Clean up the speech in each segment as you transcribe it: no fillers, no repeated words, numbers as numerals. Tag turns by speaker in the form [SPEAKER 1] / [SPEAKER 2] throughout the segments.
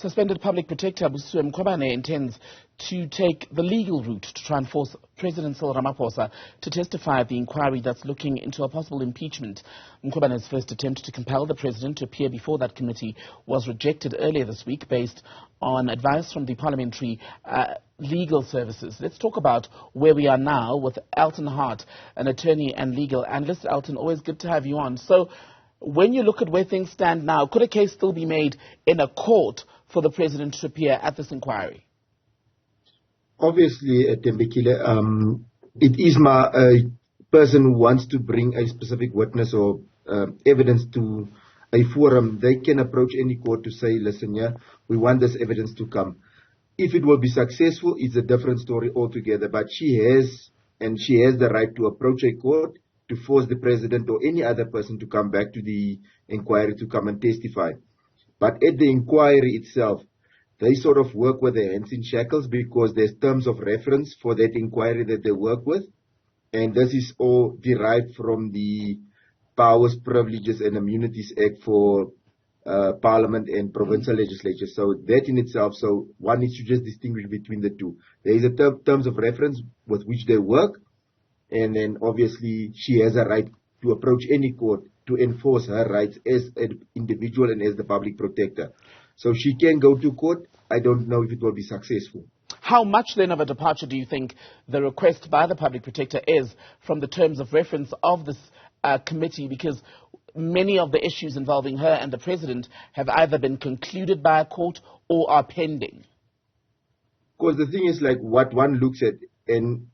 [SPEAKER 1] Suspended Public Protector Busisiwe Mkhwebane intends to take the legal route to try and force President Cyril Ramaphosa to testify at the inquiry that's looking into a possible impeachment. Mkhwebane's first attempt to compel the president to appear before that committee was rejected earlier this week based on advice from the parliamentary legal services. Let's talk about where we are now with Elton Hart, an attorney and legal analyst. Elton, always good to have you on. So, when you look at where things stand now, could a case still be made in a court for the president to appear at this inquiry?
[SPEAKER 2] Obviously, Tembekile, it is a person who wants to bring a specific witness or evidence to a forum. They can approach any court to say, listen, yeah, we want this evidence to come. If it will be successful, it's a different story altogether. But she has the right to approach a court to force the president or any other person to come back to the inquiry to come and testify. But at the inquiry itself, they sort of work with their hands in shackles because there's terms of reference for that inquiry that they work with. And this is all derived from the Powers, Privileges and Immunities Act for Parliament and provincial legislature. So that in itself, so one needs to just distinguish between the two. There is a terms of reference with which they work. And then obviously she has a right to approach any court to enforce her rights as an individual and as the public protector. So she can go to court. I don't know if it will be successful.
[SPEAKER 1] How much then of a departure do you think the request by the public protector is from the terms of reference of this committee? Because many of the issues involving her and the president have either been concluded by a court or are pending.
[SPEAKER 2] Because the thing is, like, what one looks at, and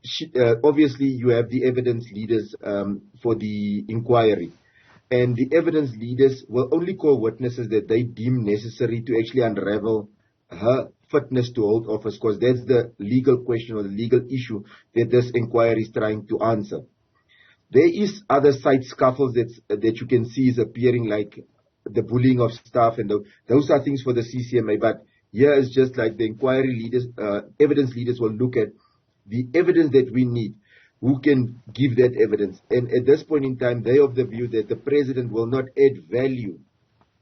[SPEAKER 2] obviously you have the evidence leaders for the inquiry. And the evidence leaders will only call witnesses that they deem necessary to actually unravel her fitness to hold office, because that's the legal question or the legal issue that this inquiry is trying to answer. There is other side scuffles that you can see is appearing, like the bullying of staff, and those are things for the CCMA. But here is just like the inquiry leaders, evidence leaders will look at the evidence that we need. Who can give that evidence? And at this point in time, they are of the view that the president will not add value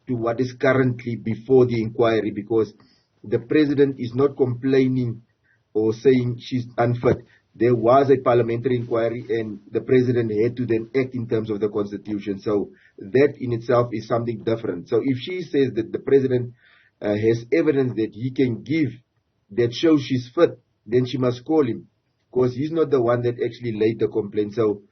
[SPEAKER 2] to what is currently before the inquiry, because the president is not complaining or saying she's unfit. There was a parliamentary inquiry and the president had to then act in terms of the constitution. So that in itself is something different. So if she says that the president has evidence that he can give that shows she's fit, then she must call him, because he's not the one that actually laid the complaint. So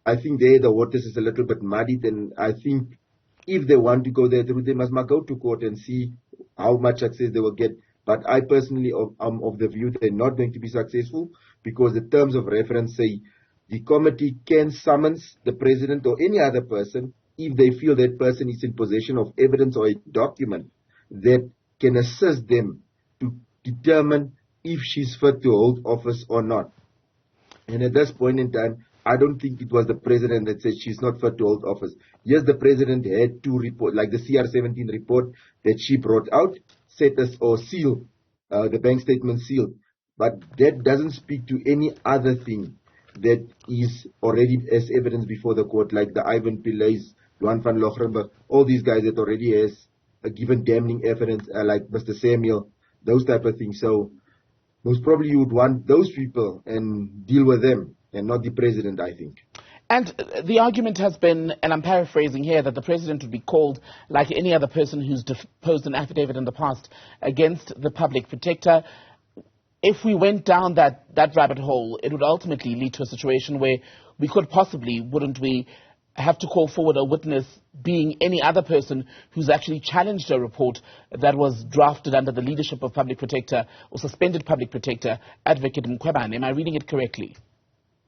[SPEAKER 2] I think there the waters is a little bit muddied, and I think if they want to go there, they must go to court and see how much success they will get. But I personally am of the view they're not going to be successful, because the terms of reference say the committee can summons the president or any other person if they feel that person is in possession of evidence or a document that can assist them to determine if she's fit to hold office or not. And at this point in time, I don't think it was the president that said she's not fit to hold office. Yes, the president had to report, like the CR17 report that she brought out, set us or seal, the bank statement sealed. But that doesn't speak to any other thing that is already as evidence before the court, like the Ivan Pillais, Johan van Logrenberg, all these guys that already has given damning evidence, like Mr. Samuel, those type of things. So most probably you would want those people and deal with them and not the president, I think.
[SPEAKER 1] And the argument has been, and I'm paraphrasing here, that the president would be called like any other person who's deposed an affidavit in the past against the public protector. If we went down that rabbit hole, it would ultimately lead to a situation where we could possibly, wouldn't we, have to call forward a witness being any other person who's actually challenged a report that was drafted under the leadership of Public Protector or suspended Public Protector Advocate Mkhwebane. Am I reading it correctly?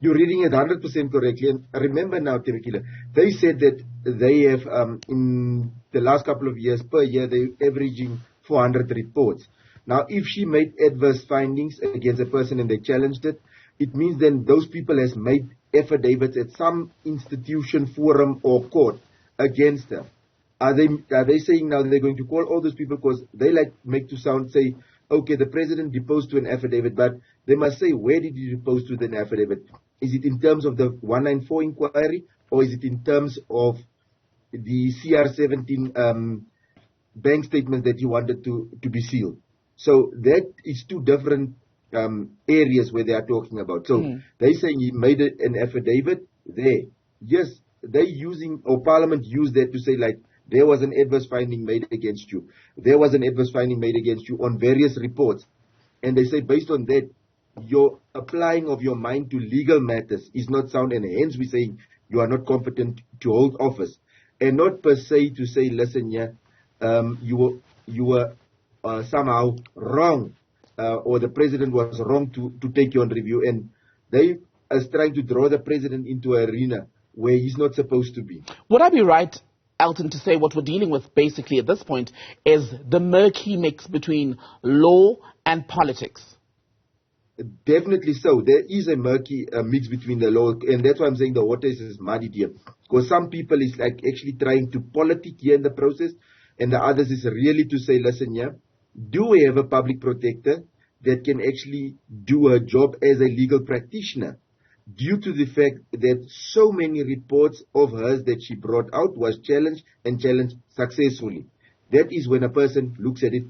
[SPEAKER 2] You're reading it 100% correctly. And remember now, Tebekile, they said that they have, in the last couple of years, per year, they're averaging 400 reports. Now, if she made adverse findings against a person and they challenged it, it means then those people has made affidavits at some institution, forum or court against her. Are they saying now they're going to call all those people because they like make to sound, say, okay, the president deposed to an affidavit, but they must say, where did he depose to an affidavit? Is it in terms of the 194 inquiry, or is it in terms of the CR17 bank statements that he wanted to be sealed. So that is two different areas where they are talking about. So they're saying he made an affidavit there. Yes, they using, or Parliament used that to say like, there was an adverse finding made against you. There was an adverse finding made against you on various reports. And they say based on that, your applying of your mind to legal matters is not sound, and hence we're saying you are not competent to hold office. And not per se to say, listen, you were somehow wrong, or the president was wrong to take you on review. And they are trying to draw the president into an arena where he's not supposed to be.
[SPEAKER 1] Would I be right, Elton, to say what we're dealing with basically at this point is the murky mix between law and politics?
[SPEAKER 2] Definitely so. There is a murky mix between the law, and that's why I'm saying the water is muddied here. Because some people is like actually trying to politic here in the process, and the others is really to say, listen, do we have a public protector that can actually do her job as a legal practitioner? Due to the fact that so many reports of hers that she brought out was challenged and challenged successfully. That is when a person looks at it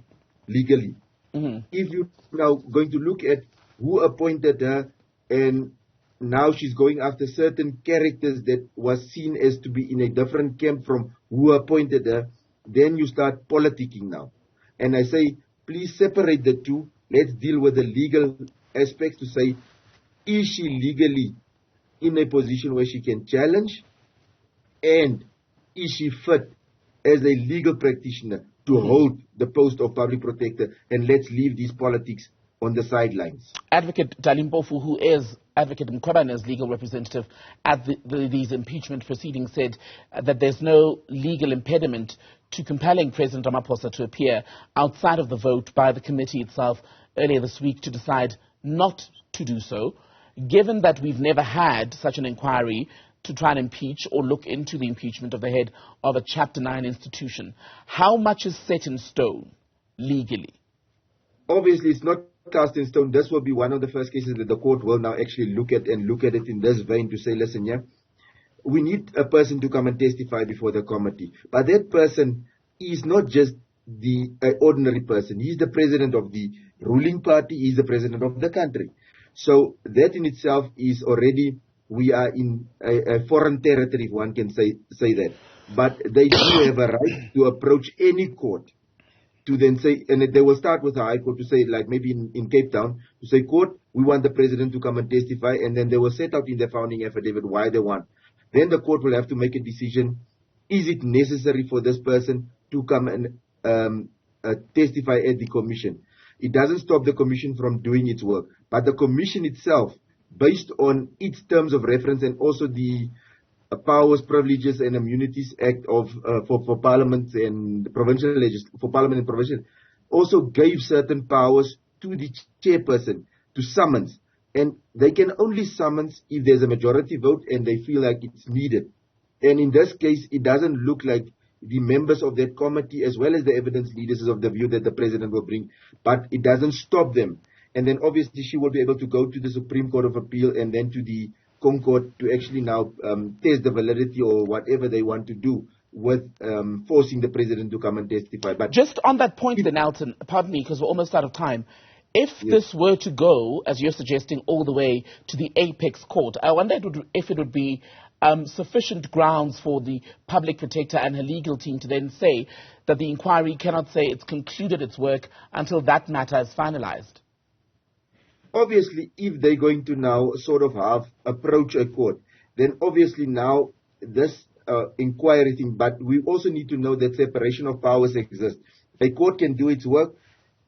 [SPEAKER 2] legally. If you're now going to look at who appointed her, and now she's going after certain characters that was seen as to be in a different camp from who appointed her, then you start politicking now. And I say, please separate the two. Let's deal with the legal aspects to say, is she legally in a position where she can challenge? And is she fit as a legal practitioner to hold the post of public protector? And let's leave these politics on the sidelines.
[SPEAKER 1] Advocate Dalimpofu, who is Advocate Mkhwebane's legal representative at these impeachment proceedings, said that there's no legal impediment to compelling President Ramaphosa to appear outside of the vote by the committee itself earlier this week to decide not to do so. Given that we've never had such an inquiry to try and impeach or look into the impeachment of the head of a Chapter 9 institution, how much is set in stone legally?
[SPEAKER 2] Obviously, it's not cast in stone. This will be one of the first cases that the court will now actually look at it in this vein to say, listen, we need a person to come and testify before the committee. But that person is not just the ordinary person. He's the president of the ruling party. He's the president of the country. So that in itself is already, we are in a foreign territory, if one can say that. But they do have a right to approach any court to then say, and they will start with the High Court to say, like maybe in Cape Town, to say, court, we want the president to come and testify, and then they will set out in their founding affidavit why they want. Then the court will have to make a decision, is it necessary for this person to come and testify at the commission? It doesn't stop the commission from doing its work, but the commission itself, based on its terms of reference and also the Powers, Privileges and Immunities Act of for Parliament and provincial for Parliament and provincial, also gave certain powers to the chairperson to summons, and they can only summons if there's a majority vote and they feel like it's needed. And in this case, it doesn't look like the members of that committee as well as the evidence leaders is of the view that the president will bring, but it doesn't stop them. And then obviously she will be able to go to the Supreme Court of Appeal and then to the Concord to actually now test the validity or whatever they want to do with forcing the president to come and testify. But
[SPEAKER 1] just on that point then, Elton, pardon me because we're almost out of time. If this were to go, as you're suggesting, all the way to the apex court, I wonder if it would be sufficient grounds for the public protector and her legal team to then say that the inquiry cannot say it's concluded its work until that matter is finalized.
[SPEAKER 2] Obviously, if they're going to now sort of approach a court, then obviously now this inquiry thing, but we also need to know that separation of powers exists. A court can do its work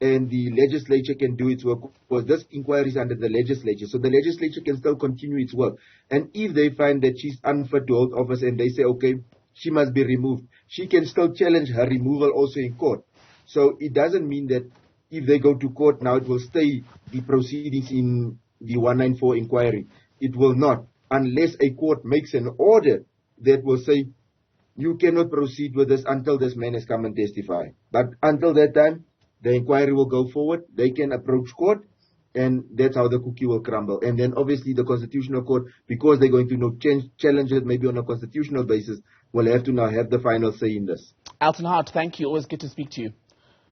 [SPEAKER 2] and the legislature can do its work, because this inquiry is under the legislature. So the legislature can still continue its work. And if they find that she's unfit to hold office and they say, okay, she must be removed, she can still challenge her removal also in court. So it doesn't mean that if they go to court now, it will stay the proceedings in the 194 inquiry. It will not, unless a court makes an order that will say, you cannot proceed with this until this man has come and testify. But until that time, the inquiry will go forward. They can approach court, and that's how the cookie will crumble. And then obviously the Constitutional Court, because they're going to challenge it maybe on a constitutional basis, will have to now have the final say in this.
[SPEAKER 1] Elton Hart, thank you. Always good to speak to you.